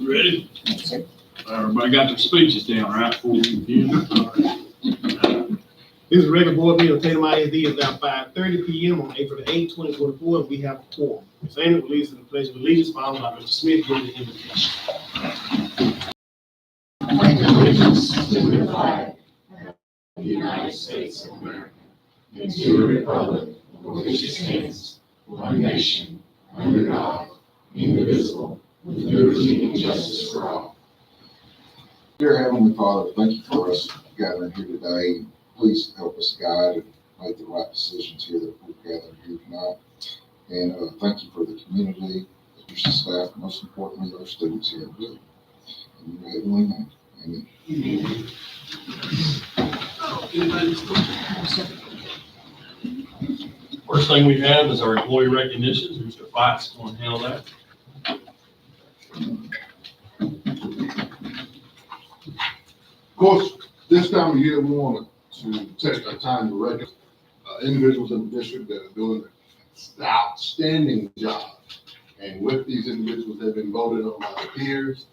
Ready? Everybody got their speeches down, right? Before we begin. This is regular board meeting of Tatum ISD is now 5:30 p.m. on April the 8th, 2024, and we have a quorum. Ms. Amy will lead us in the pledge of allegiance, followed by Mr. Smith giving the invocation. Pledge allegiance to the flag of the United States of America and to the republic for which it stands, one nation, under God, indivisible, with liberty and justice for all. Dear Heavenly Father, thank you for us gathering here today. Please help us guide and make the right decisions here that we've gathered here tonight. And thank you for the community, the teaching staff, and most importantly, our students here. In your heavenly name, amen. First thing we have is our employee recognitions. Mr. Fite's going to handle that. Of course, this time of year, we want to take our time to recognize individuals in the district that are doing an outstanding job. And with these individuals, they've been voted on by their peers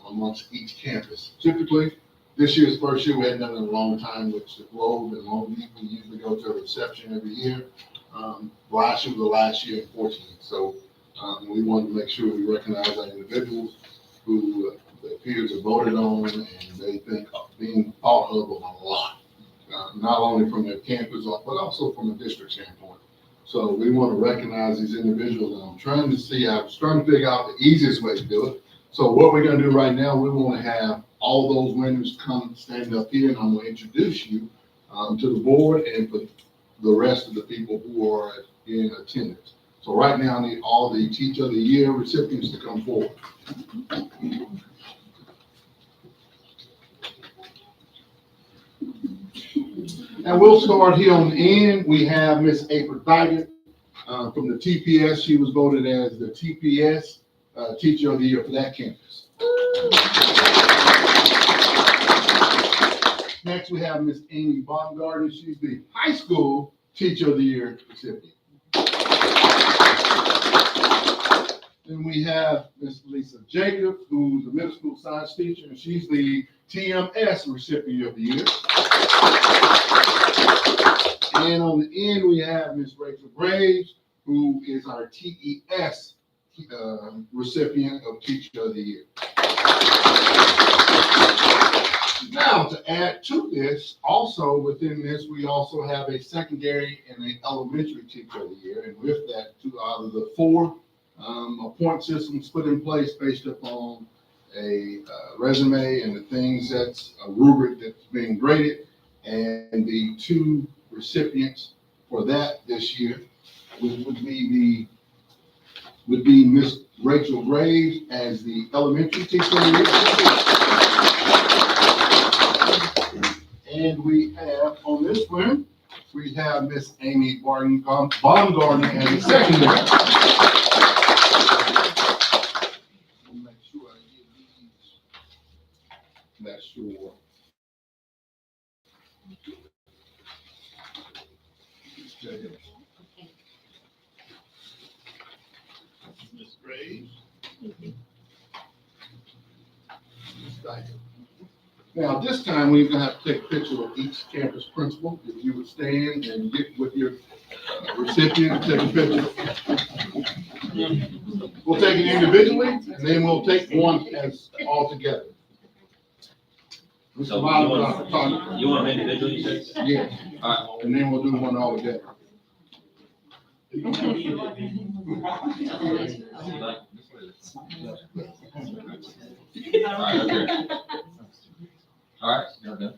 amongst each campus. Typically, this year's first year, we hadn't done it in a long time, which the Globe and Long Beach, we usually go to a reception every year. Last year was the last year in 14. So we wanted to make sure we recognize our individuals who their peers are voted on and they think being thought of a lot, not only from their campus, but also from a district standpoint. So we want to recognize these individuals, and I was trying to figure out the easiest way to do it. So what we're going to do right now, we want to have all those winners come stand up here, and I'm going to introduce you to the board and for the rest of the people who are in attendance. So right now, I need all the Teacher of the Year recipients to come forward. And we'll start here on the end. We have Miss April Dygan from the TPS. She was voted as the TPS Teacher of the Year for that campus. Next, we have Miss Amy Baumgartner. She's the high school Teacher of the Year recipient. Then we have Miss Lisa Jacob, who's a middle school science teacher, and she's the TMS recipient of the year. And on the end, we have Miss Rachel Graves, who is our TES recipient of Teacher of the Year. Now, to add to this, also within this, we also have a secondary and an elementary Teacher of the Year. And with that, 2 out of the 4 point systems put in place based upon a resume and the things that's a rubric that's being graded. And the 2 recipients for that this year would be Miss Rachel Graves as the elementary teacher of the year. And we have on this one, we have Miss Amy Baumgartner as the secondary. Make sure I get these. That's sure. Ms. Graves. Now, this time we're going to have to take a picture of each campus principal. If you would stand and get with your recipient, take a picture. We'll take it individually, and then we'll take one as all together. So you want them individually? Yeah. All right. And then we'll do one all together. All right, okay. All right, you're done.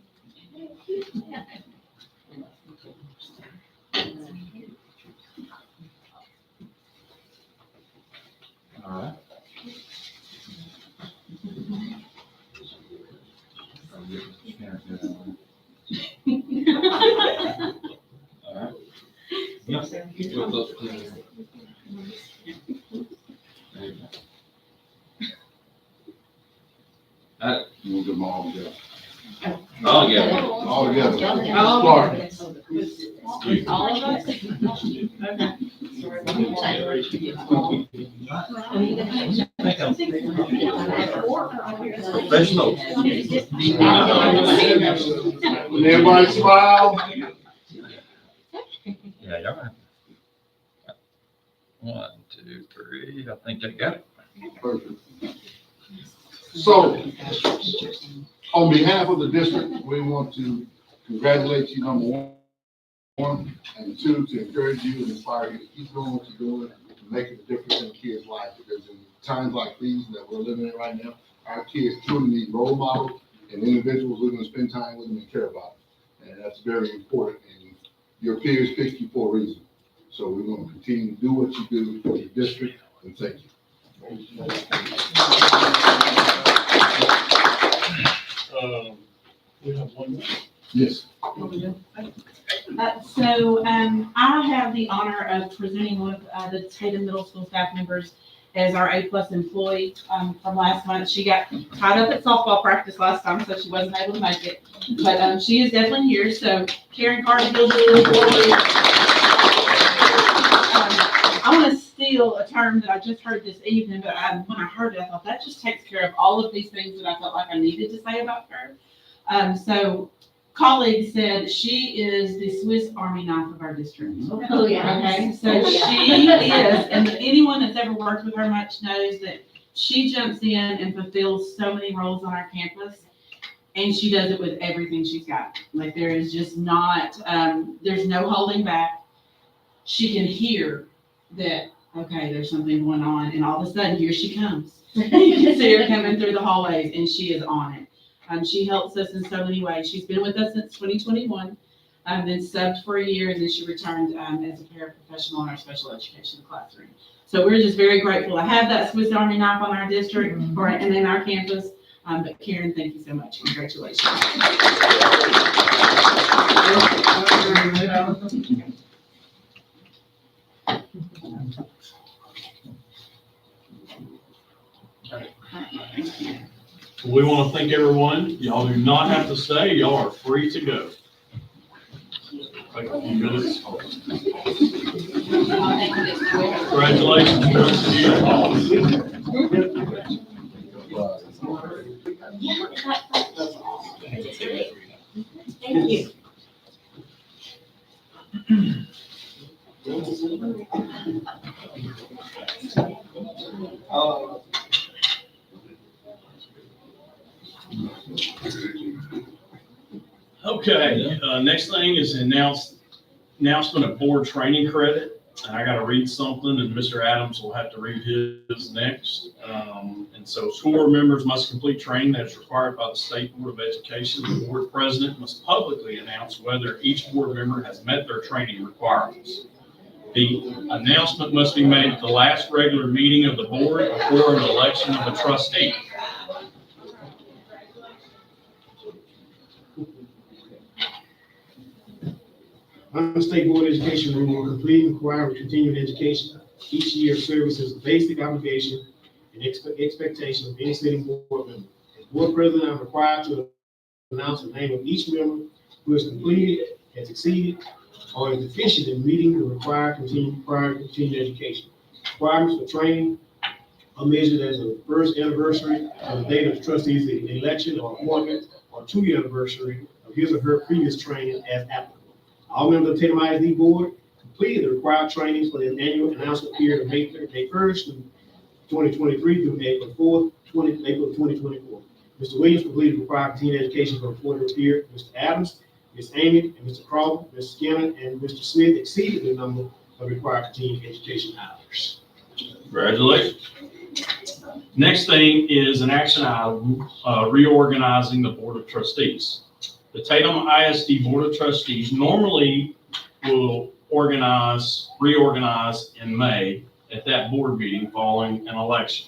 All right. All right. Yep. We'll look. There you go. We'll do them all together. All together. All together. All Clark. All of us? Professional. When everybody smile. Yeah, y'all right. 1, 2, 3. I think I got it. Perfect. So, on behalf of the district, we want to congratulate you, number one, and two, to encourage you and inspire you to keep doing what you're doing, and making a difference in kids' lives, because in times like these that we're living in right now, our kids truly need role models and individuals who are going to spend time with them and care about them. And that's very important, and your peers picked you for a reason. So we want to continue to do what you do for your district, and thank you. We have one more. Yes. I have the honor of presenting one of the Tatum Middle School staff members as our A+ employee from last month. She got tied up at softball practice last time, so she wasn't able to make it. But she is definitely here, so Karen Cargill. I want to steal a term that I just heard this evening, but when I heard it, I thought that just takes care of all of these things that I felt like I needed to say about her. So colleagues said she is the Swiss Army knife of our district. Oh, yeah. Okay, so she is, and anyone that's ever worked with her much knows that she jumps in and fulfills so many roles on our campus. And she does it with everything she's got. Like there is just not, there's no holding back. She can hear that, okay, there's something going on, and all of a sudden, here she comes. You can see her coming through the hallways, and she is on it. She helps us in so many ways. She's been with us since 2021, then subbed for a year, and then she returned as a paraprofessional in our special education classroom. So we're just very grateful to have that Swiss Army knife on our district and in our campus. But Karen, thank you so much. Congratulations. We want to thank everyone. Y'all do not have to stay. Y'all are free to go. Take a few minutes. Congratulations, Thank you. Okay, next thing is announcement of board training credit. I got to read something, and Mr. Adams will have to read his next. And so school board members must complete training that is required by the State Board of Education. The board president must publicly announce whether each board member has met their training requirements. The announcement must be made at the last regular meeting of the board before an election of a trustee. Under State Board of Education rule, completing required continuing education each year of service is a basic obligation and expectation of any sitting board member. As board president, I'm required to announce the name of each member who has completed, has exceeded, or is deficient in meeting the required continuing education. Requirements for training are measured as the first anniversary of the date of the trustee's election or appointment, or 2-year anniversary of his or her previous training as applicable. All members of the Tatum ISD board completed the required trainings for the annual announcement period of May 1st, 2023 through April 4th, April 2024. Mr. Williams completed required continuing education for the 4-year period. Mr. Adams, Ms. Amy, and Mr. Crawford, Ms. Skinner, and Mr. Smith exceeded the number of required continuing education hours. Congratulations. Next thing is an action item, reorganizing the Board of Trustees. The Tatum ISD Board of Trustees normally will reorganize in May at that board meeting following an election.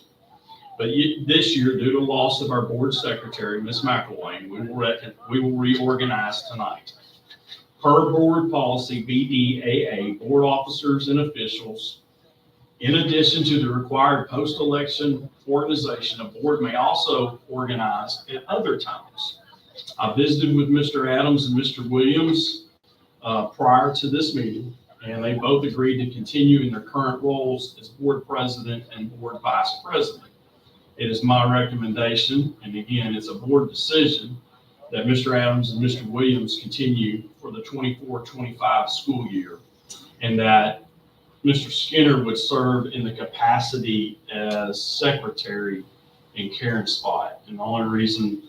But this year, due to loss of our board secretary, Ms. McElwain, we will reorganize tonight. Per board policy BDAA, board officers and officials, in addition to the required post-election organization, a board may also organize at other times. I visited with Mr. Adams and Mr. Williams prior to this meeting, and they both agreed to continue in their current roles as board president and board vice president. It is my recommendation, and again, it's a board decision, that Mr. Adams and Mr. Williams continue for the 24-25 school year, and that Mr. Skinner would serve in the capacity as secretary in Karen's spot. And the only reason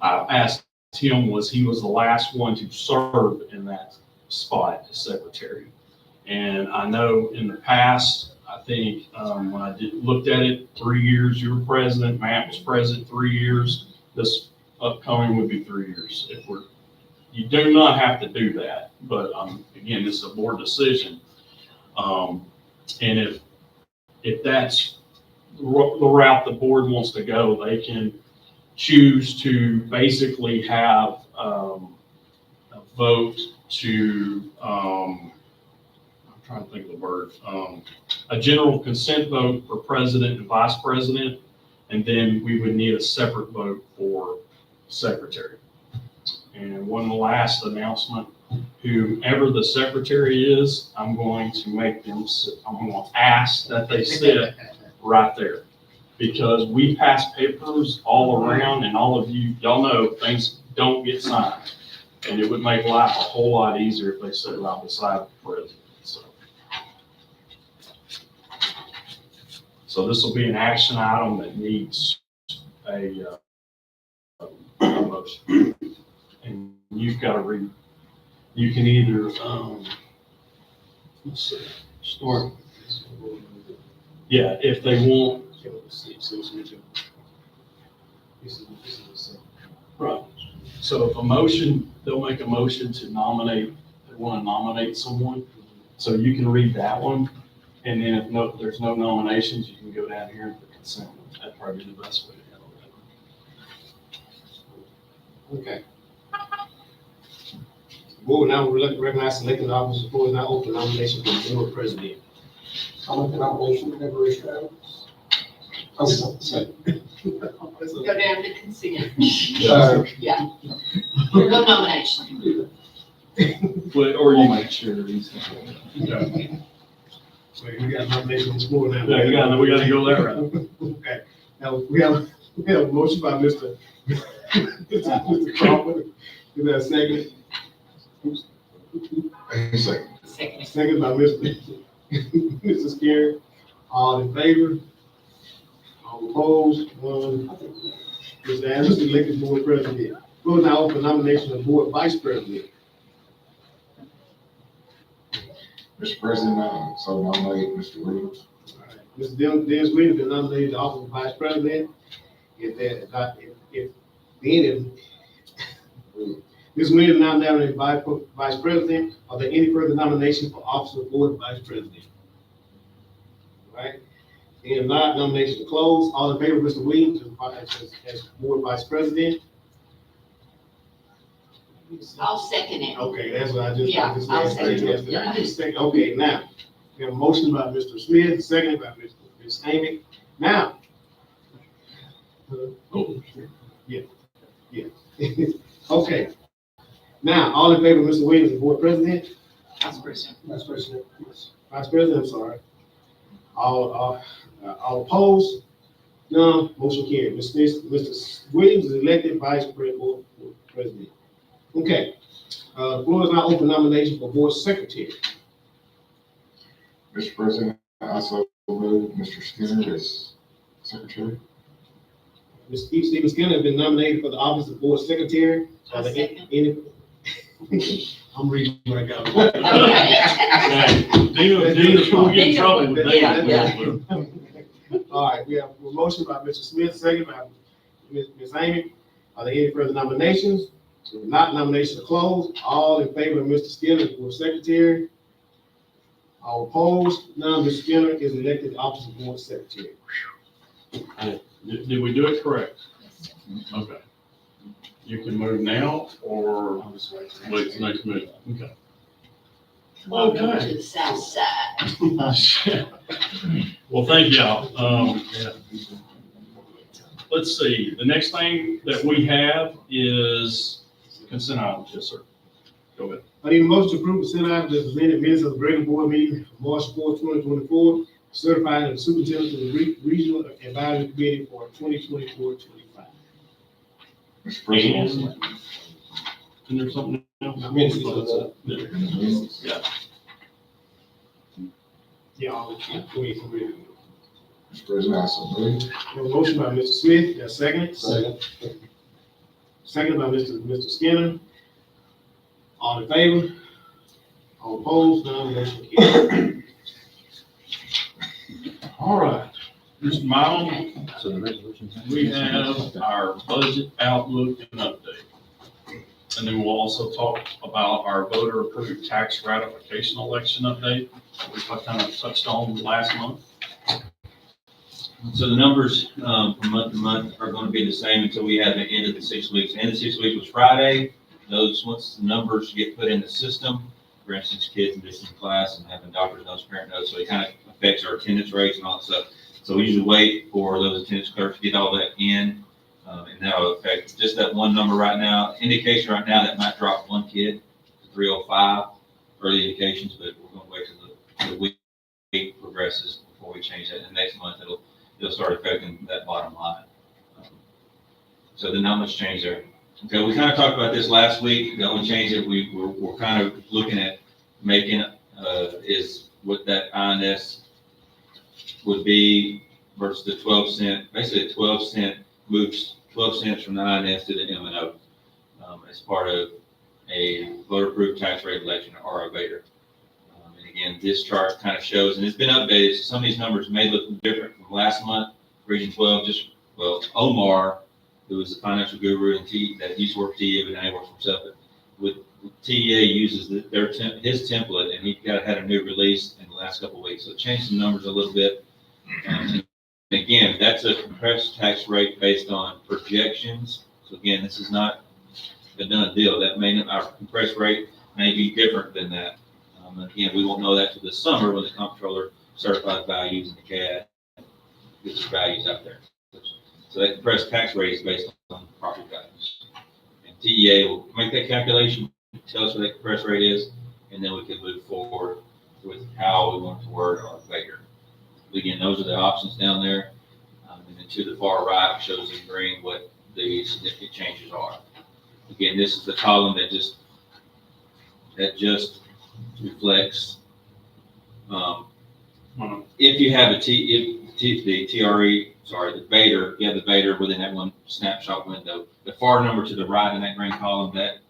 I asked him was he was the last one to serve in that spot as secretary. And I know in the past, I think when I looked at it, 3 years you were president, Matt was president 3 years. This upcoming would be 3 years. You do not have to do that, but again, this is a board decision. And if that's the route the board wants to go, they can choose to basically have a vote to, I'm trying to think of the word, a general consent vote for president and vice president, and then we would need a separate vote for secretary. And one last announcement, whoever the secretary is, I'm going to make them, I'm going to ask that they sit right there. Because we pass papers all around, and all of you, y'all know things don't get signed. And it would make life a whole lot easier if they sit right beside the president. So this will be an action item that needs a motion. And you've got to read, you can either, let's see, start. Yeah, if they want. Right. So if a motion, they'll make a motion to nominate, they want to nominate someone. So you can read that one. And then if there's no nominations, you can go down here and put consent. That'd probably be the best way to handle that. Okay. Board now would recognize elected officers. Board is now open nomination for board president. I'll make that motion, Mr. Adams. Oh, second. Go down to consent. Yeah. Yeah. No nomination. Or you make sure that he's. Okay. So we got a nomination on the floor now. Yeah, we gotta go that route. Okay. Now, we have a motion by Mr. Crawford. Is there a second? Second. Second. Second by Mr. Skinner. All in favor? All opposed? Mr. Adams, elected board president. We'll now open nomination of board vice president. Mr. President, I so nominate Mr. Williams. Mr. Dennis Williams been nominated to the office of vice president. If Ms. Williams now nominated vice president, are there any further nominations for office of board vice president? All right, if not, nominations are closed. All in favor of Mr. Williams as board vice president? I'll second it. Okay, that's what I just. Yeah, I'll second it. Okay, now, we have a motion by Mr. Smith, seconded by Ms. Amy. Now. Yeah. Okay. Now, all in favor of Mr. Williams as board president? Vice President. Vice President, yes. Vice president, I'm sorry. All opposed? None, motion carried. Mr. Williams is elected vice president. Okay, the floor is now open nomination for board secretary. Mr. President, I so move Mr. Skinner as secretary. Mr. Stephen Skinner has been nominated for the office of board secretary. Are there any? I'm reading what I got. Dina's gonna get in trouble with that. Yeah. All right, we have a motion by Mr. Smith, second by Ms. Amy. Are there any further nominations? If not, nominations are closed. All in favor of Mr. Skinner as board secretary? All opposed? None. Mr. Skinner is elected to the office of board secretary. Did we do it correct? Okay. You can move now or wait till next meeting. Okay. Welcome to the south side. Well, thank y'all. let's see, the next thing that we have is consent items. Yes, sir. Go ahead. I need a motion to approve consent items as presented minutes of the regular board meeting of March 4th, 2024, certified as the superintendent of the regional advisory committee for 2024-25. Mr. President. And there's something else? Minutes. Yeah. Yeah, I'll go ahead and read it. Mr. President, I so move. We have a motion by Mr. Smith, a second. Second by Mr. Skinner. All in favor? All opposed? None, motion carries. All right. Mr. Milam, So the resolution. we have our budget outlook and update. And then we'll also talk about our voter approved tax ratification election update, which I kind of touched on last month. So the numbers from month to month are going to be the same until we have the end of the 6 weeks. The end of 6 weeks was Friday. Those, once the numbers get put in the system, for instance, kids in distance class and having doctor's notes, parent notes, so it kind of affects our attendance rates and all that stuff. So we usually wait for those attendance clerks to get all that in, and that'll affect just that one number right now. Indication right now that might drop one kid to 305, early indications, but we're going to wait till the week progresses before we change that. And next month it'll start affecting that bottom line. So there's not much change there. Okay, we kind of talked about this last week. The only change that we're kind of looking at making is what that INS would be versus the 12 cent, basically a 12 cent moves 12 cents from the INS to the M&O as part of a voter approved tax rate election or a Vader. And again, this chart kind of shows, and it's been updated, so some of these numbers may look different from last month. Region 12, Omar, who was the financial guru and that used to work for TEA, but now he works for himself. With TEA uses his template, and he had a new release in the last couple of weeks, so it changed the numbers a little bit. And again, that's a compressed tax rate based on projections. So again, this is not a done deal. Our compressed rate may be different than that. And again, we won't know that till this summer when the comptroller certifies values and the CAD gets the values out there. So that compressed tax rate is based on property values. And TEA will make that calculation, tell us what that compressed rate is, and then we can move forward with how we want to word our Vader. Again, those are the options down there. And then to the far right shows in green what the significant changes are. Again, this is the column that just reflects if you have the Vader, you have the Vader within that one snapshot window. The far number to the right in that green column, that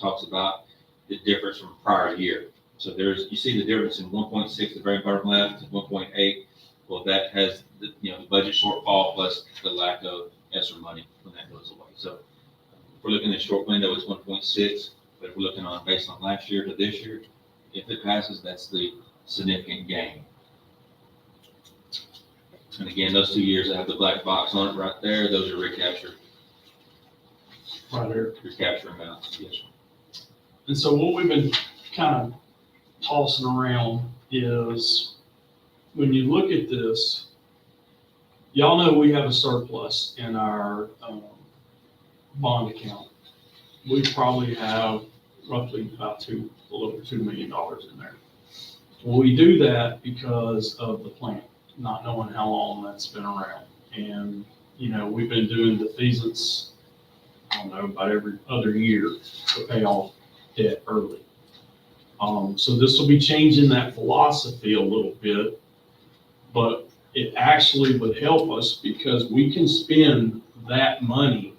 talks about the difference from prior year. So you see the difference in 1.6, the very bottom left, and 1.8. Well, that has the budget shortfall plus the lack of ESSER money when that goes away. So if we're looking at short window, it's 1.6. But if we're looking based on last year to this year, if it passes, that's the significant gain. And again, those 2 years that have the black box on it right there, those are recapture amounts. Yes, sir. And so what we've been kind of tossing around is, when you look at this, y'all know we have a surplus in our bond account. We probably have roughly about a little over $2 million in there. Well, we do that because of the plant, not knowing how long that's been around. And, we've been doing defeasance, I don't know, about every other year to pay off debt early. So this will be changing that philosophy a little bit, but it actually would help us because we can spend that money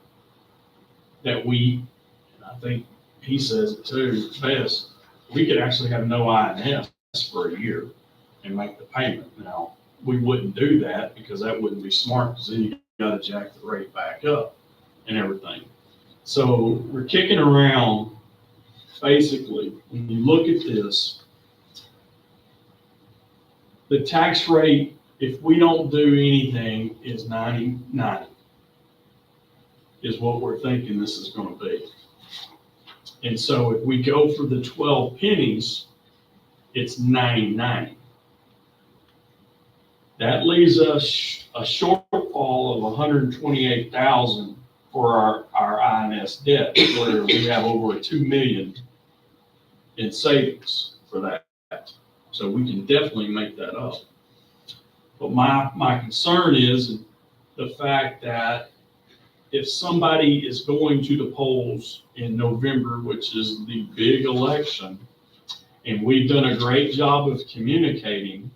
that and I think he says it too, best, we could actually have no INS for a year and make the payment. Now, we wouldn't do that because that wouldn't be smart, because then you gotta jack the rate back up and everything. So we're kicking around, basically, when you look at this, the tax rate, if we don't do anything, is 90/90, is what we're thinking this is gonna be. And so if we go for the 12 pennies, it's 90/90. That leaves us a shortfall of 128,000 for our INS debt, where we have over 2 million in savings for that. So we can definitely make that up. But my concern is the fact that if somebody is going to the polls in November, which is the big election, and we've done a great job of communicating,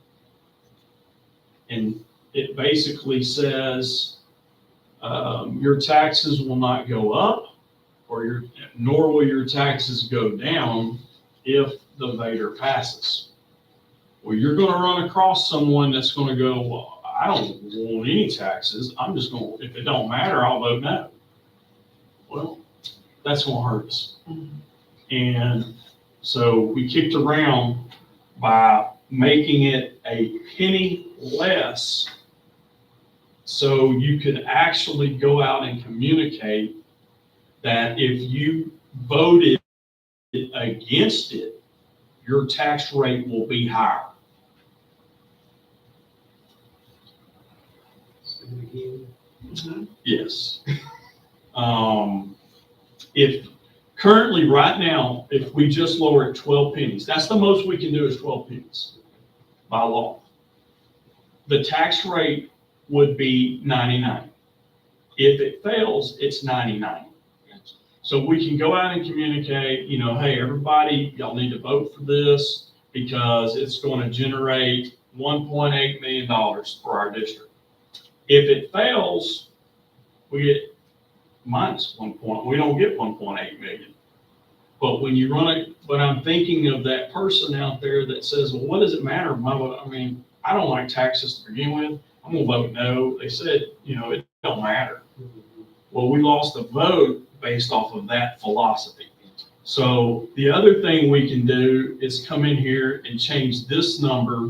and it basically says, your taxes will not go up, nor will your taxes go down if the Vader passes. Well, you're gonna run across someone that's gonna go, well, I don't want any taxes. I'm just gonna, if it don't matter, I'll vote no. Well, that's gonna hurt us. And so we kicked around by making it a penny less, so you could actually go out and communicate that if you voted against it, your tax rate will be higher. Say it again. Yes. If currently, right now, if we just lower it 12 pennies, that's the most we can do is 12 pennies by law. The tax rate would be 99. If it fails, it's 99. So we can go out and communicate, hey, everybody, y'all need to vote for this because it's going to generate $1.8 million for our district. If it fails, we get minus 1 point. We don't get 1.8 million. But when you run it, but I'm thinking of that person out there that says, well, what does it matter? I don't like taxes to begin with. I'm gonna vote no. They said, it don't matter. Well, we lost the vote based off of that philosophy. So the other thing we can do is come in here and change this number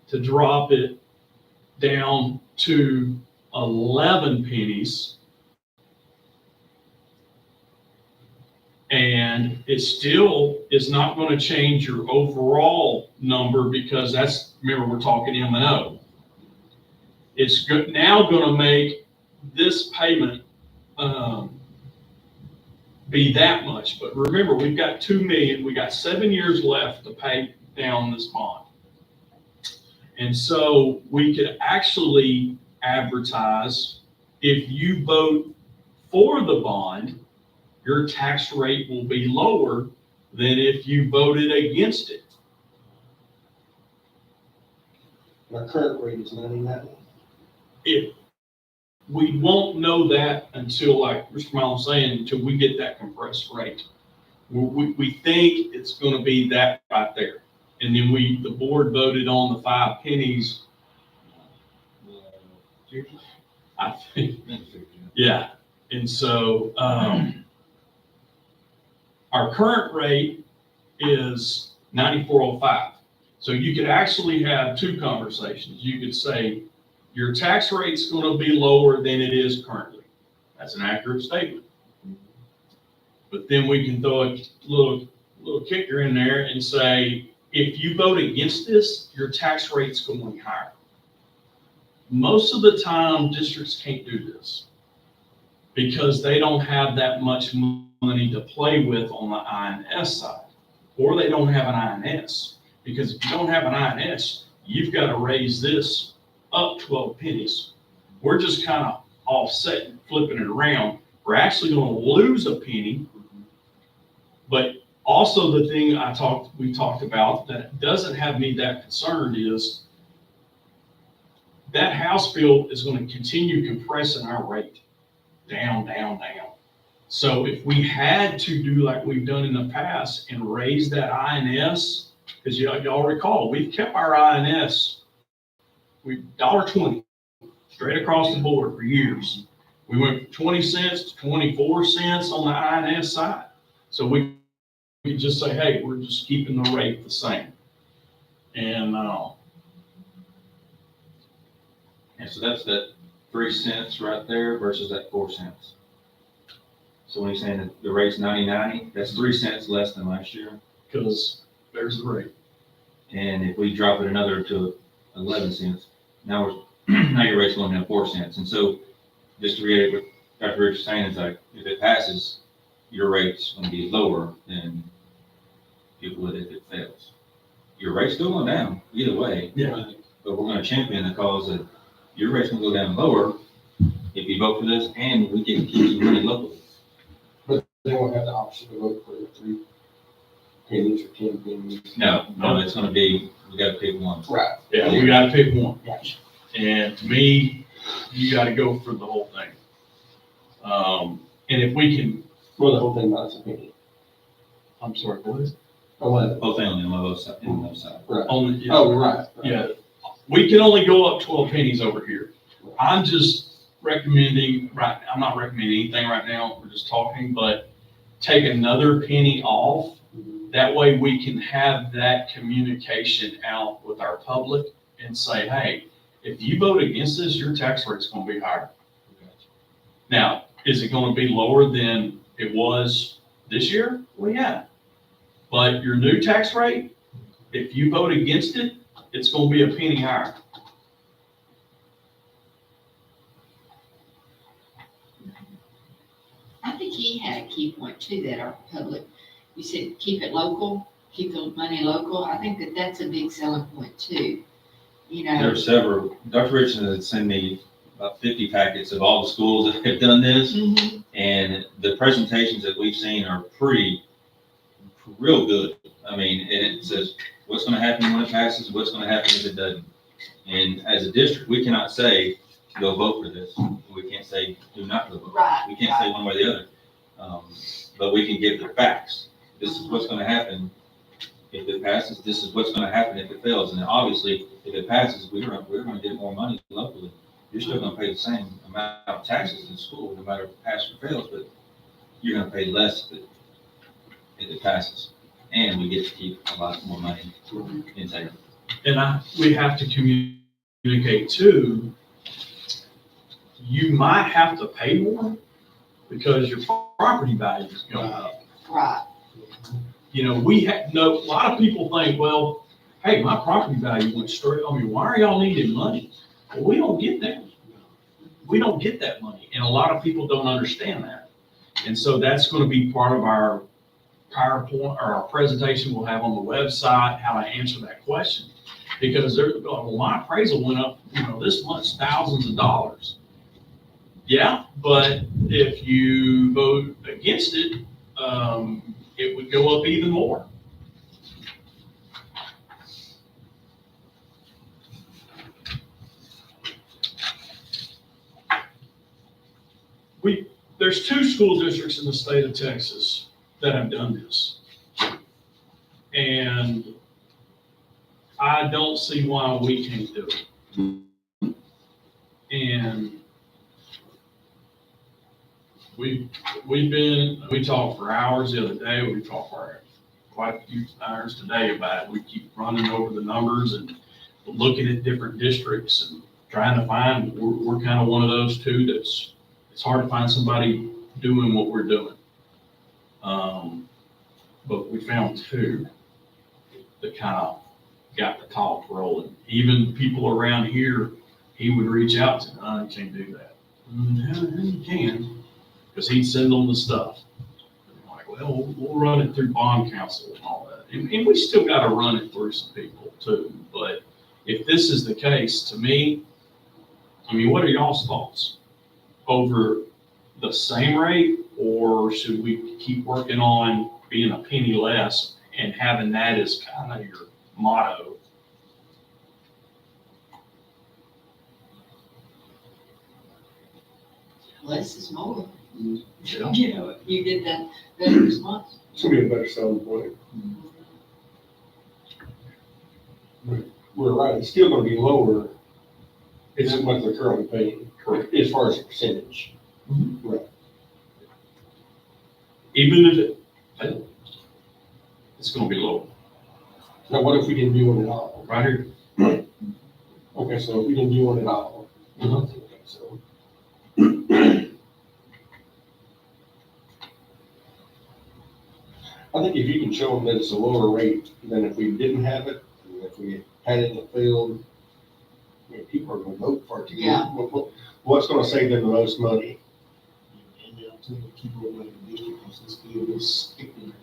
to drop it down to 11 pennies. And it still is not going to change your overall number because remember, we're talking M&O. It's now going to make this payment be that much. But remember, we've got 2 million. We got 7 years left to pay down this bond. And so we could actually advertise, if you vote for the bond, your tax rate will be lower than if you voted against it. Our current rate is 99. We won't know that until, like Mr. Miles was saying, until we get that compressed rate. We think it's going to be that right there. And then the board voted on the 5 pennies. I think, yeah. And so our current rate is 94.05. So you could actually have 2 conversations. You could say, your tax rate's going to be lower than it is currently. That's an accurate statement. But then we can throw a little kicker in there and say, if you vote against this, your tax rate's going higher. Most of the time, districts can't do this because they don't have that much money to play with on the INS side, or they don't have an INS. Because if you don't have an INS, you've got to raise this up 12 pennies. We're just kind of offsetting, flipping it around. We're actually going to lose a penny. But also the thing we talked about that doesn't have me that concerned is that House bill is going to continue compressing our rate down. So if we had to do like we've done in the past and raise that INS, because y'all recall, we've kept our INS, $1.20 straight across the board for years. We went from 20 cents to 24 cents on the INS side. So we could just say, hey, we're just keeping the rate the same. And so that's that 3 cents right there versus that 4 cents. So when you're saying that the rate's 90.90, that's 3 cents less than last year. because there's the rate. And if we drop it another to 11 cents, now your rate's going down 4 cents. And so just to reiterate what Dr. Rich is saying, is like, if it passes, your rate's gonna be lower than people that if it fails. Your rate's still going down either way. Yeah. But we're gonna champion the cause that your rate's gonna go down lower if you vote for this, and we can keep some money locally. They won't have the option to vote for 3 pennies or 10 pennies. No, it's gonna be, we gotta pick one. Right. Yeah, we gotta pick one. Gotcha. And to me, you gotta go for the whole thing. And if we can, Well, the whole thing about a penny. I'm sorry, what is it? 11. Both thing on the low side, on the low side. Right. On the, Oh, right. yeah, we can only go up 12 pennies over here. I'm just recommending, right, I'm not recommending anything right now, we're just talking, but take another penny off. That way we can have that communication out with our public and say, hey, if you vote against this, your tax rate's gonna be higher. Now, is it gonna be lower than it was this year? Well, yeah. But your new tax rate, if you vote against it, it's gonna be a penny higher. I think he had a key point too, that our public, you said, keep it local, keep the money local. I think that that's a big selling point too. You There know, are several, Dr. Richardson had sent me about 50 packets of all the schools that have done this, and the presentations that we've seen are real good. I mean, and it says what's gonna happen when it passes, what's gonna happen if it doesn't. And as a district, we cannot say, go vote for this. We can't say, do not go vote. Right, We can't say one way or the other. But we can give the facts. This is what's gonna happen if it passes. This is what's gonna happen if it fails. And then obviously, if it passes, we're gonna get more money locally. You're still gonna pay the same amount of taxes in school, no matter if it passes or fails, but you're gonna pay less if it passes. And we get to keep a lot more money in town. And we have to communicate too, you might have to pay more because your property value is going up. right, You know, a lot of people think, well, hey, my property value went straight, I mean, why are y'all needing money? Well, we don't get that. We don't get that money. And a lot of people don't understand that. And so that's going to be part of our PowerPoint or our presentation we'll have on the website, how to answer that question. Because well, my appraisal went up, this month's thousands of dollars. Yeah, but if you vote against it, it would go up even more. There's 2 school districts in the state of Texas that have done this. And I don't see why we can't do it. And we talked for hours the other day, we talked for quite a few hours today about it. We keep running over the numbers and looking at different districts and trying to find, we're kind of one of those 2 it's hard to find somebody doing what we're doing. But we found 2 that kind of got the talk rolling. Even people around here, he would reach out to, I can't do that. You can, because he'd send them the stuff. And I'm like, well, we'll run it through bond council and all that. And we still got to run it through some people too. But if this is the case, to me, I mean, what are y'all's thoughts? Over the same rate, or should we keep working on being a penny less and having that as kind of your motto? less is more. Yeah. You know, if you did that, better response. It's gonna be a better selling point. We're right, it's still gonna be lower than what they're currently paying, as far as the percentage. Right. Even if it failed, it's gonna be low. Now, what if we didn't do one at all? Right here. Okay, so if we didn't do one at all. Okay, so. I think if you can show them that it's a lower rate than if we didn't have it, and if we had it in the field, mean, people are gonna vote for it. Yeah. What's gonna save them the most money? And the opportunity to keep more money in the district, because this field is sticking.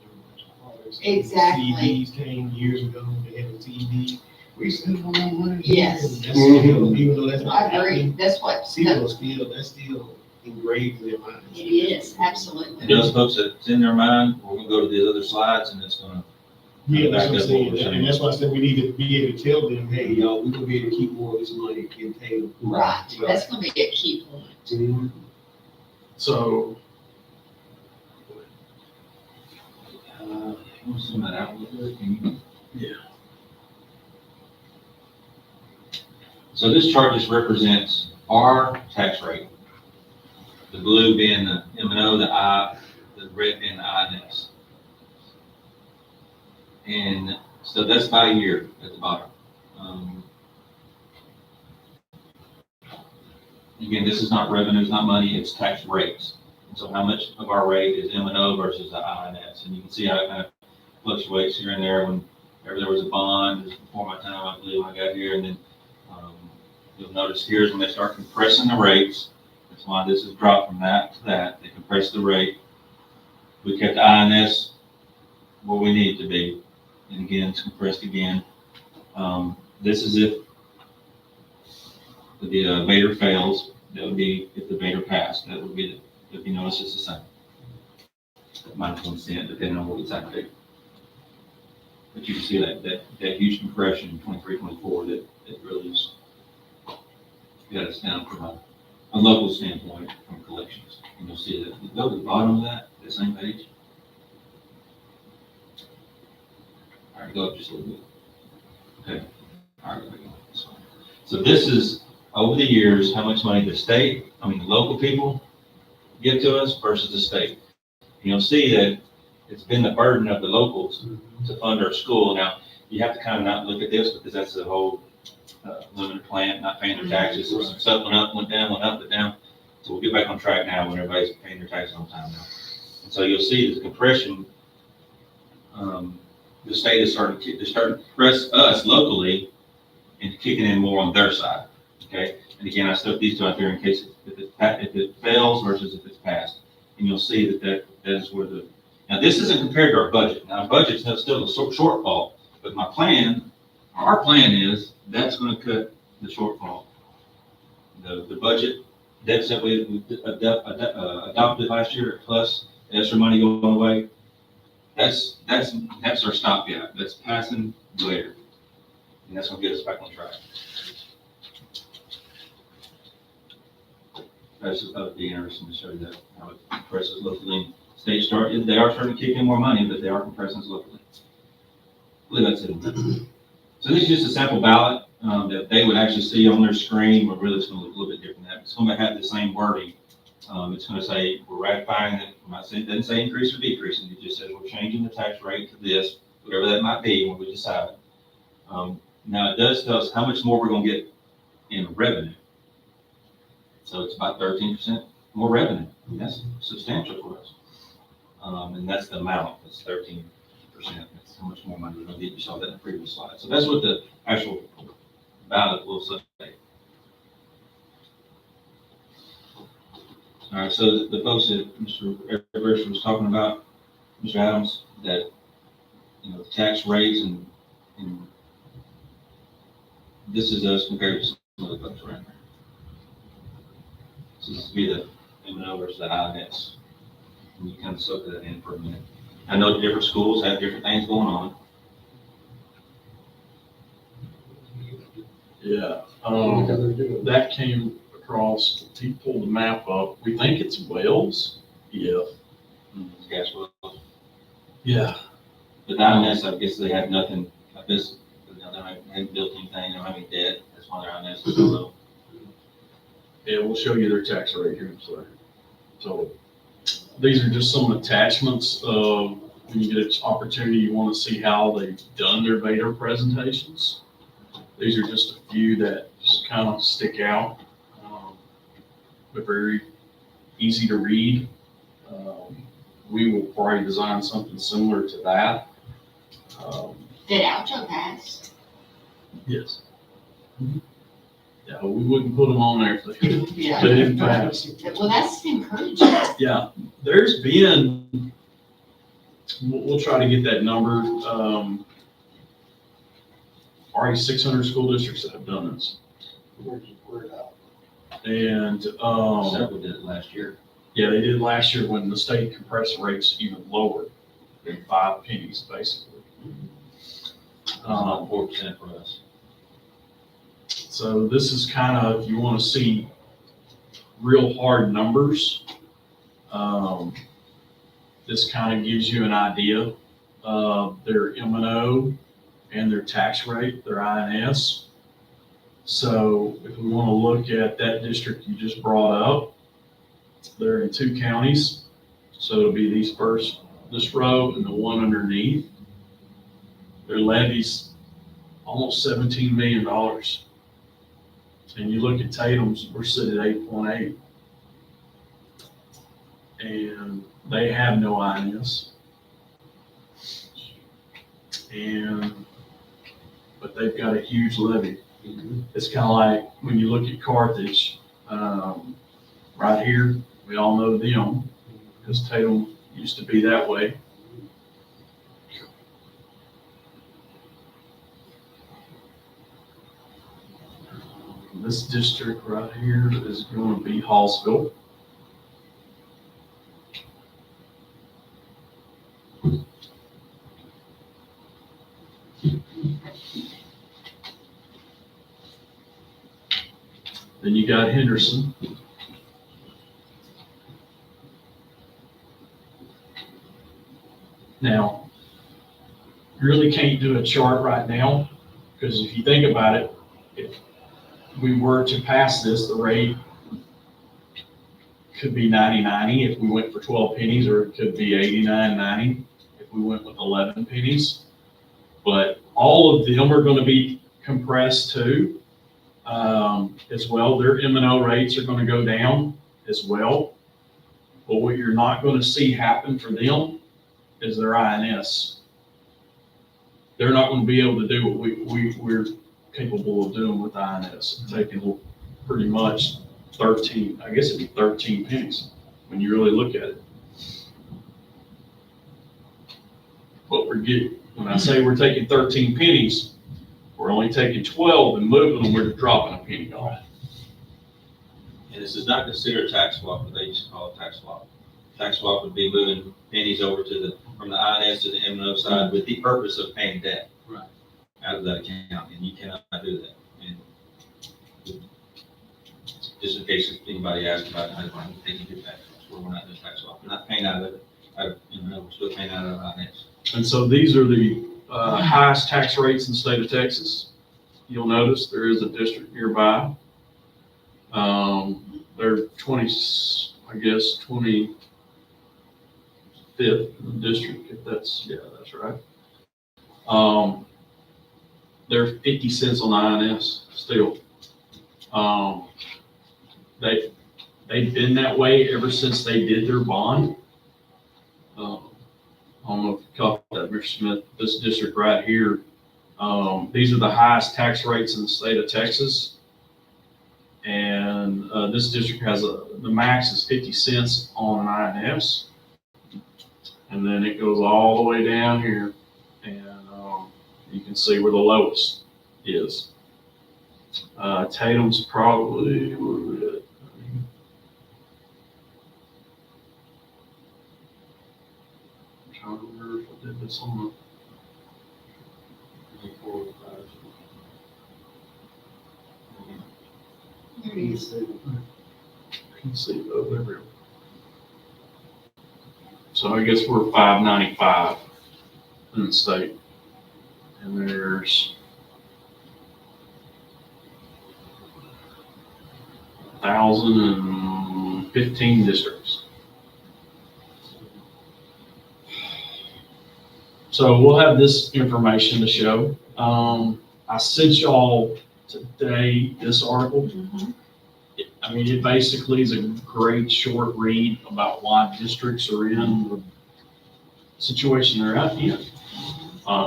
Exactly. TVs came years ago, they had a TV. We spent all that money. Yes. And that's still, even though that's not I agree, happening, that's what, see those field, that's still engraved in their minds. it is, absolutely. And those folks that's in their mind, we're gonna go to these other slides and it's gonna, Yeah, that's what I'm Back up what saying, we're saying. and that's why I said we need to be able to tell them, hey, y'all, we're gonna be able to keep more of this money in Taylor. Right, that's gonna be a key point. So, you wanna zoom that out a little bit? Can you- yeah, So this chart just represents our tax rate. The blue being the M and O, the I, the red being the INS. And so that's by year at the bottom. Again, this is not revenue, it's not money, it's tax rates. And so how much of our rate is M and O versus the INS? And you can see how it kind of fluctuates here and there whenever there was a bond, this was before my time, I believe, when I got here. And then you'll notice here is when they start compressing the rates. That's why this has dropped from that to that. They compress the rate. We kept the INS where we need it to be. And again, it's compressed again. This is if the Vader fails. That would be if the Vader passed. That would be, if you notice, it's the same. -1 cent, depending on what it's activated. But you can see that huge compression in 23, 24 that really is got us down from a local standpoint from collections. And you'll see that, go to the bottom of that same page. All right, go up just a little bit. Okay, all right, there we go. So this is, over the years, how much money the local people give to us versus the state. And you'll see that it's been the burden of the locals to fund our school. Now, you have to kind of not look at this because that's the whole limited plant, not paying their taxes. So stuff went up, went down, went up, went down. So we'll get back on track now when everybody's paying their taxes on time now. And so you'll see the compression, the state is starting to press us locally and kicking in more on their side, okay? And again, I stuck these two out there in case if it fails versus if it's passed. And you'll see that is where now this isn't compared to our budget. Now, our budget's still a shortfall, but our plan is that's gonna cut the shortfall. The budget deficit we adopted last year, plus extra money going away, that's our stopgap. That's passing later. And that's gonna get us back on track. That'd be interesting to show you that, how it compresses locally. They are starting to kick in more money, but they are compressing us locally. I believe that's it. So this is just a sample ballot that they would actually see on their screen, but really it's gonna look a little bit different than that. It's gonna have the same wording. It's gonna say, we're ratifying it. It doesn't say increase or decrease. It just says we're changing the tax rate to this, whatever that might be when we decide. Now it does tell us how much more we're gonna get in revenue. So it's about 13% more revenue. That's substantial for us. And that's the amount, it's 13%. That's how much more money we're gonna get. You saw that in the previous slide. So that's what the actual ballot will say. All right, so the folks that Mr. Everett was talking about, Mr. Adams, that, the tax rates and this is us compared to some of the folks around there. So this would be the M&O versus the INS. And you kind of soak that in for a minute. I know the different schools have different things going on. yeah. That came across, he pulled the map up. We think it's Wales. Yeah. Gas wells. Yeah. But the INS, I guess they have nothing like this. They haven't built anything, they don't have any debt. That's why their INS is so low. Yeah, we'll show you their tax rate here in a second. So these are just some attachments of when you get an opportunity, you want to see how they've done their Vader presentations. These are just a few that just kind of stick out. They're very easy to read. We will probably design something similar to that. Did Aljo pass? Yes. Yeah, we wouldn't put them on there if they Yeah. didn't pass. Well, that's encouraging. Yeah, there's been, we'll try to get that number, already 600 school districts that have done this. And, Several did it last year. yeah, they did last year when the state compressed rates even lower than 5 pennies, basically. 4% for us. So this is kind of, if you want to see real hard numbers, this kind of gives you an idea of their M&O and their tax rate, their INS. So if we want to look at that district you just brought up, they're in 2 counties. So it'll be this row and the one underneath. Their levies almost $17 million. And you look at Tatum's, we're sitting at 8.8. And they have no INS. But they've got a huge levy. It's kind of like when you look at Carthage, right here, we all know them, because Tatum used to be that way. This district right here is going to be Hallsville. Then you got Henderson. Now, you really can't do a chart right now, because if you think about it, if we were to pass this, the rate could be 90-90 if we went for 12 pennies, or it could be 89-90 if we went with 11 pennies. But all of them are going to be compressed too, as well. Their M&O rates are going to go down as well. But what you're not going to see happen for them is their INS. They're not going to be able to do what we're capable of doing with INS, taking pretty much 13, I guess it'd be 13 pennies when you really look at it. What we're getting, when I say we're taking 13 pennies, we're only taking 12 and moving them, we're dropping a penny off. And this is not considered a tax swap, but they used to call it tax swap. Tax swap would be moving pennies over from the INS to the M&O side with the purpose of paying debt. Right. Out of that account, and you cannot do that. And just in case if anybody asks about it, I'm taking your tax swaps, we're not doing tax swap. We're not paying out of it, we're still paying out of INS. And so these are the highest tax rates in the state of Texas. You'll notice there is a district nearby. They're 25th in the district, if that's right. They're 50 cents on the INS still. They've been that way ever since they did their bond. I don't know if you caught that, Mr. Smith, this district right here, these are the highest tax rates in the state of Texas. And this district has the max is 50 cents on an INS. And then it goes all the way down here. And you can see where the lowest is. Tatum's probably, where are we at? I'm trying to remember if I did this on the. There it is. You can see those everywhere. So I guess we're 595 in the state. And there's 1,015 districts. So we'll have this information to show. I sent y'all today this article. Mhm. I mean, it basically is a great short read about why districts are in the situation they're in.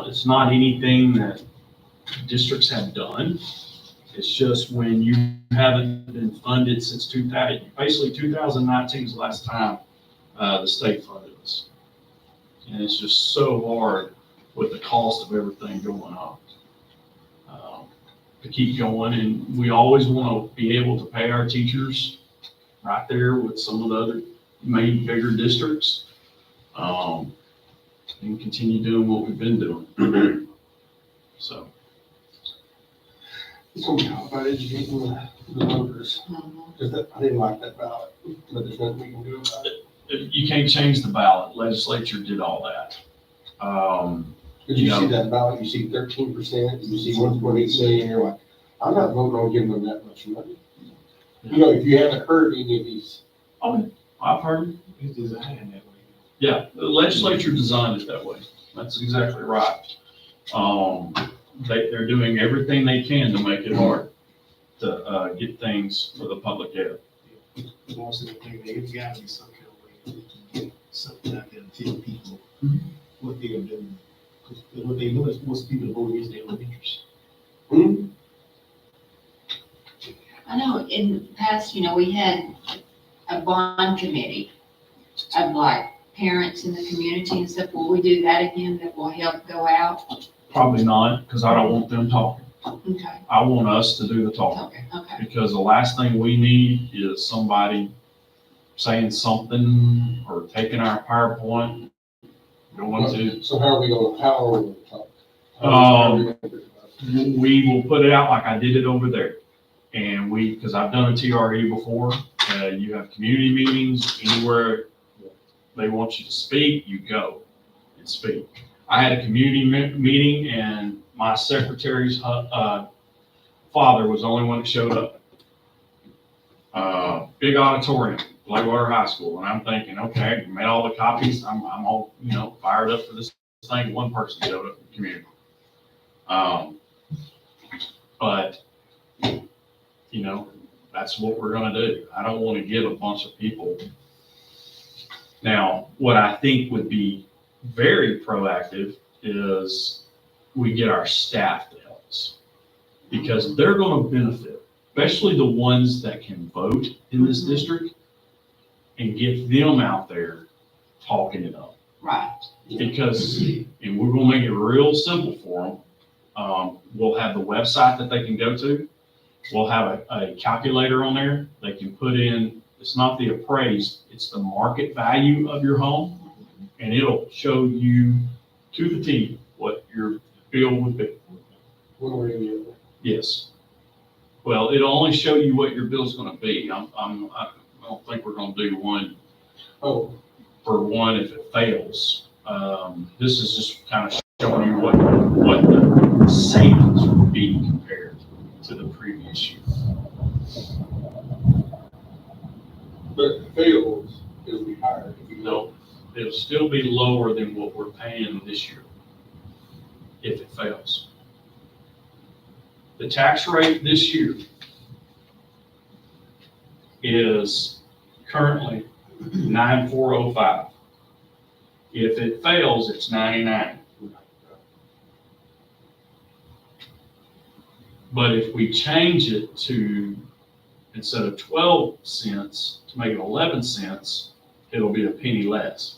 It's not anything that districts have done. It's just when you haven't been funded since 2000, basically 2019 is the last time the state funded us. And it's just so hard with the cost of everything going up to keep going. And we always want to be able to pay our teachers right there with some of the other main bigger districts. And continue doing what we've been doing. So. It's gonna be hard about educating the voters, because I didn't like that ballot, but there's nothing we can do about it. You can't change the ballot. Legislature did all that. Did you Yeah. see that ballot, you see 13%, you see 1.8 million, you're like, I'm not voting on giving them that much money. You know, if you haven't heard any of these, Oh, I've heard. It's designed that way. Yeah, the legislature designed it that way. That's exactly right. They're doing everything they can to make it hard to get things for the public ed. Most of the thing, there's gotta be some kind of way we can get something out there to tell people what they are doing. Because what they know is most people vote against their own interest. I know in the past, we had a bond committee of like parents in the community and stuff. Will we do that again? That will help go out? Probably not, because I don't want them talking. Okay, I want us to do the talking. okay. Because the last thing we need is somebody saying something or taking our PowerPoint, going to. so how are we gonna talk? We will put it out like I did it over there. And because I've done a TRE before, you have community meetings, anywhere they want you to speak, you go and speak. I had a community meeting and my secretary's father was the only one that showed up. Big auditorium, Blackwater High School, and I'm thinking, okay, made all the copies, I'm all, fired up for this thing. One person showed up in the community. But that's what we're gonna do. I don't want to give a bunch of people. Now, what I think would be very proactive is we get our staff to help us. Because they're gonna benefit, especially the ones that can vote in this district, and get them out there talking it up. Right. Because, and we're gonna make it real simple for them. We'll have the website that they can go to. We'll have a calculator on there. They can put in, it's not the appraised, it's the market value of your home. And it'll show you to the T what your bill would be. One way or the other. Yes. Well, it'll only show you what your bill's gonna be. I don't think we're gonna do one Oh, for one if it fails. This is just kind of showing you what the savings would be compared to the previous year. but if it fails, it'll be higher. If you No, it'll still be lower than what we're paying this year if it fails. The tax rate this year is currently 9,405. If it fails, it's 99. But if we change it to, instead of 12 cents, to make it 11 cents, it'll be a penny less.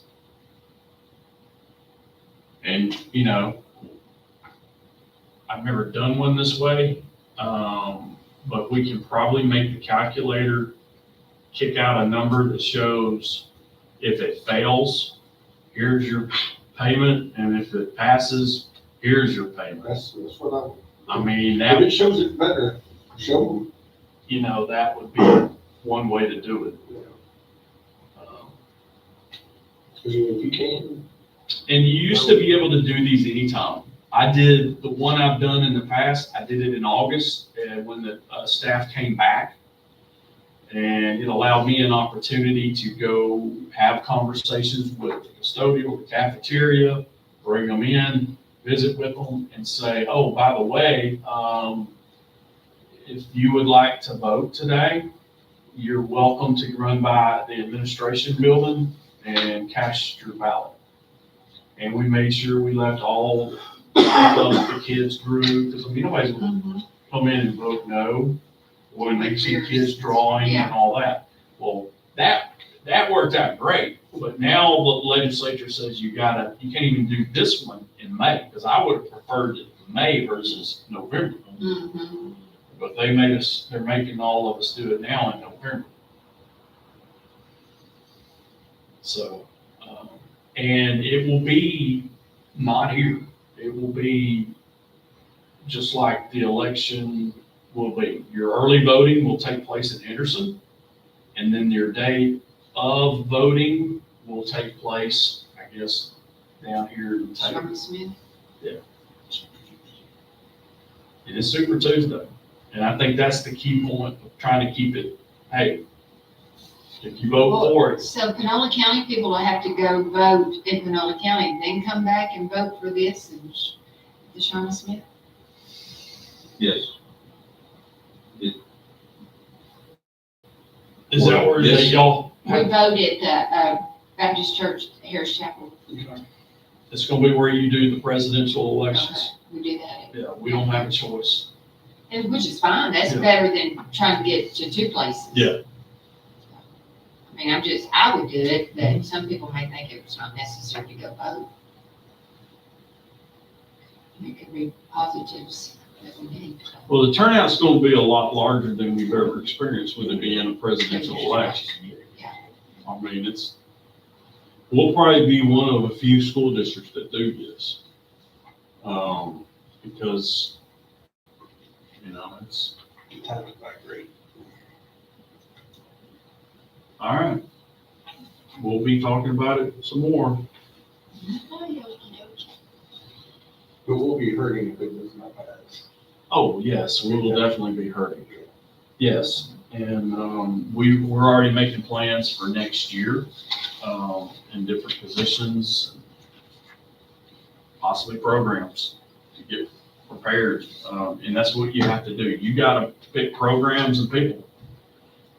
And, I've never done one this way, but we can probably make the calculator kick out a number that shows if it fails, here's your payment, and if it passes, here's your payment. That's what I mean, if it that, shows it better, show them. that would be one way to do it. Because if you can, And you used to be able to do these anytime. I did, the one I've done in the past, I did it in August when the staff came back. And it allowed me an opportunity to go have conversations with the custodial, the cafeteria, bring them in, visit with them and say, oh, by the way, if you would like to vote today, you're welcome to run by the administration building and cast your ballot. And we made sure we left all of the kids through, because nobody's gonna come in and vote no, when they see kids drawing and all that. Well, that worked out great, but now the legislature says you can't even do this one in May, because I would have preferred it May versus November. Mm-hmm. But they're making all of us do it now in November. So, and it will be not here. It will be just like the election will be. Your early voting will take place in Henderson, and then your day of voting will take place, I guess, down here in Taylor. Sherman Smith. It is Super Tuesday. And I think that's the key point of trying to keep it, hey, if you vote for it, So Panola County people will have to go vote in Panola County, then come back and vote for this and the Sherman Smith? Yes. is that where Yes. y'all? We vote at Baptist Church, Harris Chapel. It's gonna be where you do the presidential elections. We do that. Yeah, we don't have a choice. And which is fine. That's Yeah. better than trying to get to two places. Yeah. I mean, I would do it, but some people may think it's not necessary to go vote. It could be positives that we need. Well, the turnout's gonna be a lot larger than we've ever experienced with it being a presidential election. Yeah. I mean, we'll probably be one of a few school districts that do this. Because, it's. great. All right. We'll be talking about it some more. But we'll be hurting if it does not pass. Oh, yes, we will definitely be hurting. Yes, and we're already making plans for next year in different positions, possibly programs to get prepared. And that's what you have to do. You got to pick programs and people.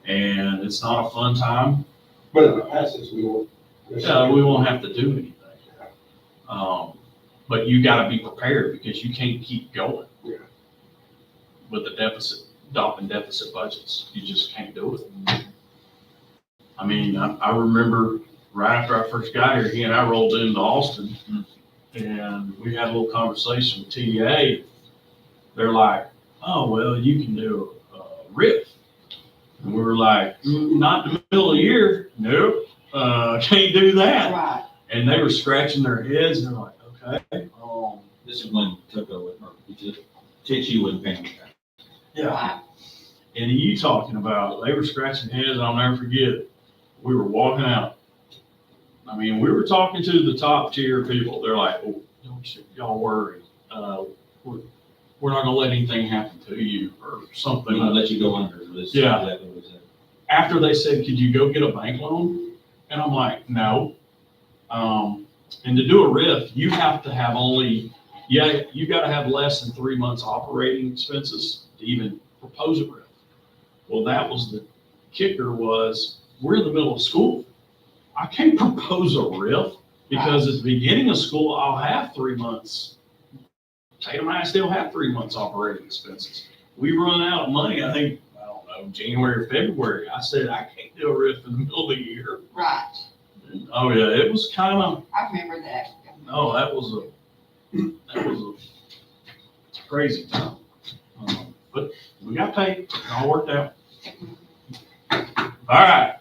And it's not a fun time. But if it passes, we won't. We won't have to do anything. But you got to be prepared because you can't keep going. Yeah. With the adopting deficit budgets. You just can't do it. I mean, I remember right after I first got here, he and I rolled into Austin and we had a little conversation with TDA. They're like, oh, well, you can do a RIF. And we were like, not in the middle of the year. Nope, can't do that. Right. And they were scratching their heads and they're like, okay. This is when Tuco would, or Titchy wouldn't pay me. Yeah. Right. And you talking about, they were scratching heads, I'll never forget it. We were walking out. I mean, we were talking to the top tier people. They're like, oh, don't y'all worry. We're not gonna let anything happen to you or something. We won't let you go under this. Yeah. Exactly what it said. After they said, could you go get a bank loan? And I'm like, no. And to do a RIF, you have to have you gotta have less than 3 months operating expenses to even propose a RIF. Well, that was the kicker was, we're in the middle of school. I can't propose a RIF because at the beginning of school, I'll have 3 months. Tatum and I still have 3 months operating expenses. We run out of money, I think, I don't know, January or February. I said, I can't do a RIF in the middle of the year. Right. Oh, yeah, it was kind of, I remember that. oh, that was a crazy time. But we got paid, it all worked out. All right.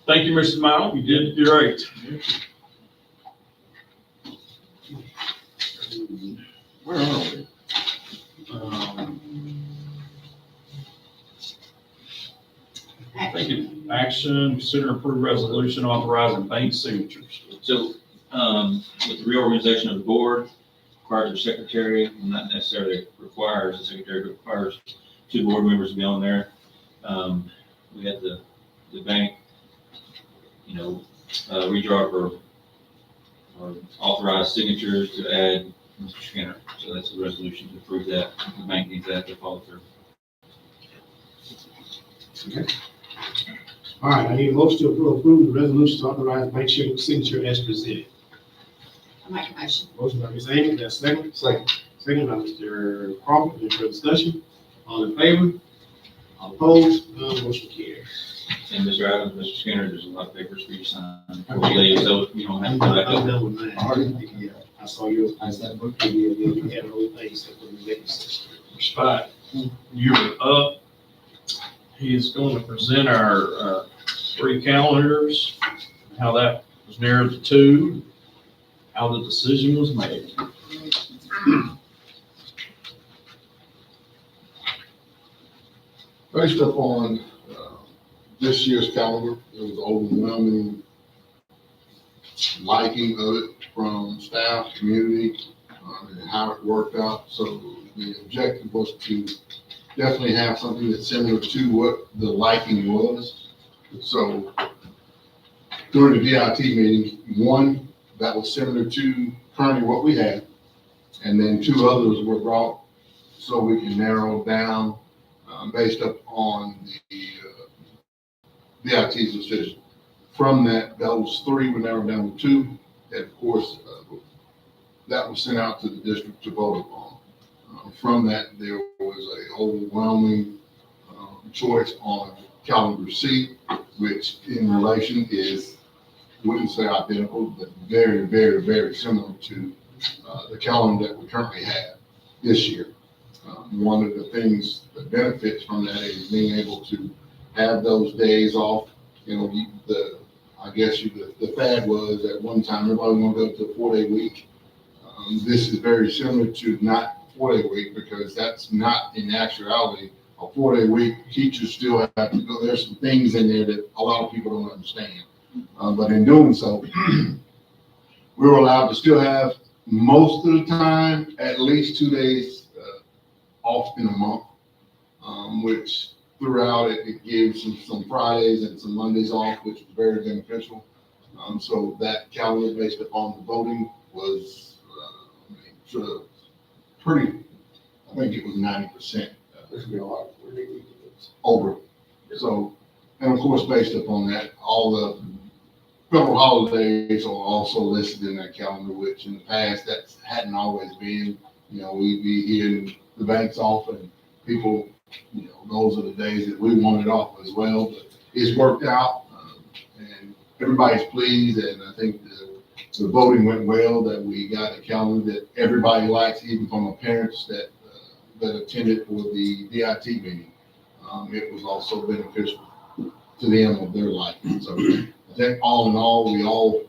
Thank you, Mr. Mile, you did great. Where are we? Thank you. Action, consider approved resolution authorizing bank signatures. So, with the reorganization of the board, requires a secretary, not necessarily requires a secretary, but requires 2 board members to be on there. We had the bank, redraw or authorize signatures to add Mr. Skinner. So that's a resolution to approve that. The bank needs that to follow through. Okay. All right, I need a motion to approve the resolution to authorize bank signature as presented. I make a motion. Motion by Ms. Amy, that's second. Second second by Mr. Crawford. Any further discussion? All in favor? All opposed? None motion carries. And Mr. Adams, Mr. Skinner, there's a lot of papers for you to sign before we leave, so you don't have to go back I'm up. done with mine. Yeah, I saw yours. I said, okay, yeah, you had the whole thing except for the executive session. Spot, you're up. He is going to present our 3 calendars, how that was narrowed to 2, how the decision was made. Based upon this year's calendar, there was overwhelming liking of it from staff, community, and how it worked out. So the objective was to definitely have something that's similar to what the liking was. So during the DIT meeting, one that was similar to currently what we had, and then 2 others were brought so we can narrow down based upon the DIT's decision. From that, those 3 were narrowed down to 2. And of course, that was sent out to the district to vote upon. From that, there was a overwhelming choice on calendar C, which in relation is, wouldn't say identical, but very, very, very similar to the calendar that we currently have this year. One of the things that benefits from that is being able to have those days off. You know, the fad was at one time, everybody wanted to go to a 4-day week. This is very similar to not 4-day week, because that's not in actuality a 4-day week. Teachers still have to go. There's some things in there that a lot of people don't understand. But in doing so, we were allowed to still have most of the time at least 2 days off in a month, which throughout it gives some Fridays and some Mondays off, which was very beneficial. So that calendar based upon the voting was pretty, I think it was 90% over. So, and of course, based upon that, all the federal holidays are also listed in that calendar, which in the past that hadn't always been. You know, we'd be here, the bank's off, and people, you know, those are the days that we wanted off as well. But it's worked out, and everybody's pleased, and I think the voting went well, that we got a calendar that everybody likes, even from the parents that attended for the DIT meeting. It was also beneficial to them of their life. So I think all in all, we all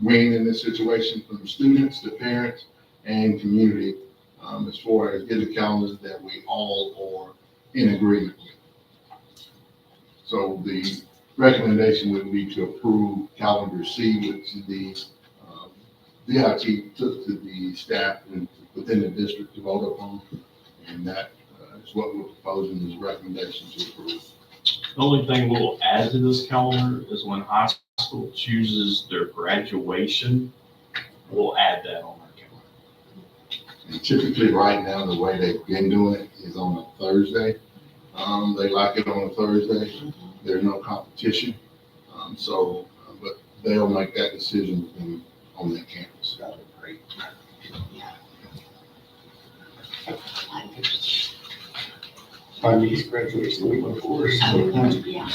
win in this situation, from students to parents and community, as far as getting calendars that we all are in agreement with. So the recommendation would be to approve calendar C, which the DIT took to the staff and within the district to vote upon. And that is what we're proposing as recommendation to approve. The only thing we'll add to this calendar is when high school chooses their graduation, we'll add that on our calendar. And typically right now, the way they've been doing it is on a Thursday. They like it on a Thursday. There's no competition. But they'll make that decision on that campus. That'd be great. My niece graduation week before. Yeah.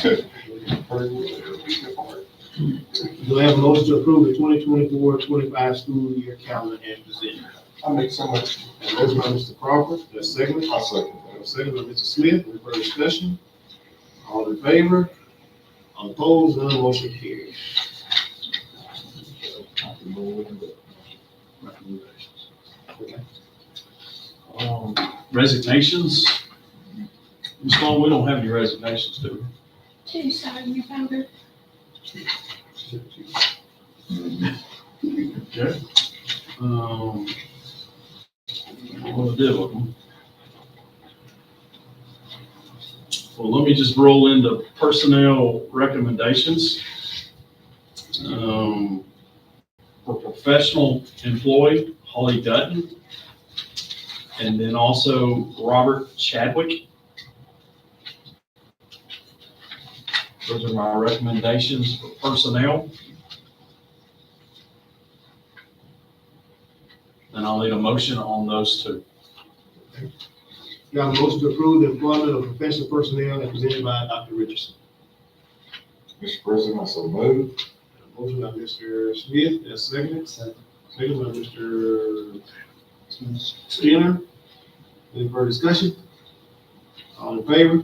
Do I have a motion to approve the 2024-25 school year calendar as presented? I make so much. And motion by Mr. Crawford, there's a second. I'll second Second by Mr. Smith. Any further discussion? All in favor? All opposed? None motion carries. Resignations. Ms. Vaughn, we don't have any resignations, do we? Two, sorry, your folder. Okay. What to do with them? Well, let me just roll into personnel recommendations. For professional employee, Holly Dutton, and then also Robert Chadwick. Those are my recommendations for personnel. And I'll I'll need a motion on those two. Got a motion to approve the employment of professional personnel as presented by Dr. Richardson. Mr. President, I so move. Motion by Mr. Smith, and a second. Second by Mr. Skinner. Any further discussion? All in favor?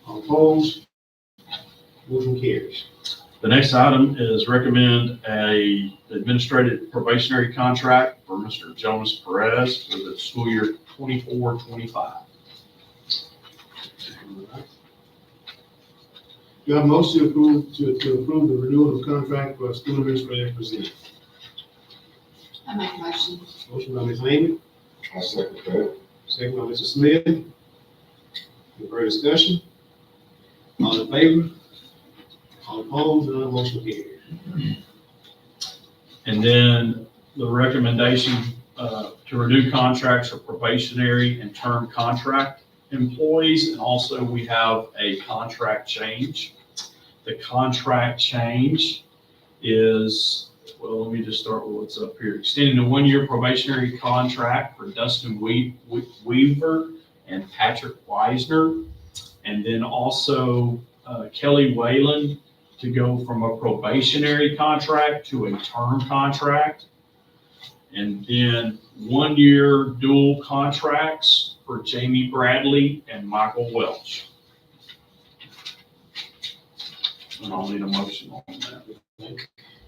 All opposed? Motion carries. The next item is recommend a administrative probationary contract for Mr. Jonas Perez for the school year 24-25. Do you have a motion to approve the renewal of contract for school administrator presented? I make a motion. Motion by Ms. Lehman, I second that. second by Mr. Smith. Any further discussion? All in favor? All opposed? None motion carries. And then the recommendation to renew contracts for probationary and term contract employees. And also we have a contract change. The contract change is, well, let me just start with what's up here. Extending a one-year probationary contract for Dustin Weaver and Patrick Weisner. And then also Kelly Whalen to go from a probationary contract to a term contract. And then 1 year dual contracts for Jamie Bradley and Michael Welch. And I'll need a motion on that.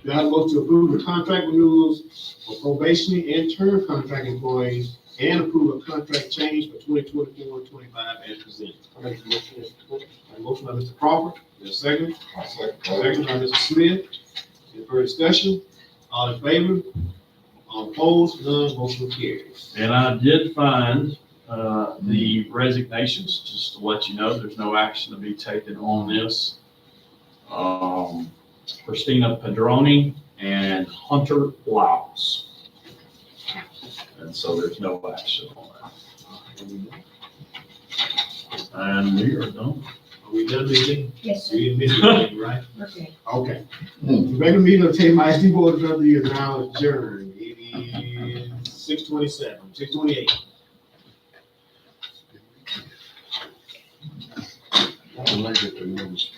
Do I have a motion to approve the contract renewals for probationary and term contract employees and approve a contract change for 2024-25 as presented? I make the motion. A motion by Mr. Crawford, is there a second? I second that. Second by Mr. Smith. Any further discussion? All in favor? All opposed? None motion carries. And I did find the resignations, just to let you know, there's no action to be taken on this. Christina Padroni and Hunter Lyles. And so there's no action on that. And we are done. Are we done meeting? Yes, sir. We didn't miss anything, right? Okay. Okay. The regular meeting of the Tama ISD Board of Trustees is now adjourned. It is 6:27, 6:28. I like it, the news.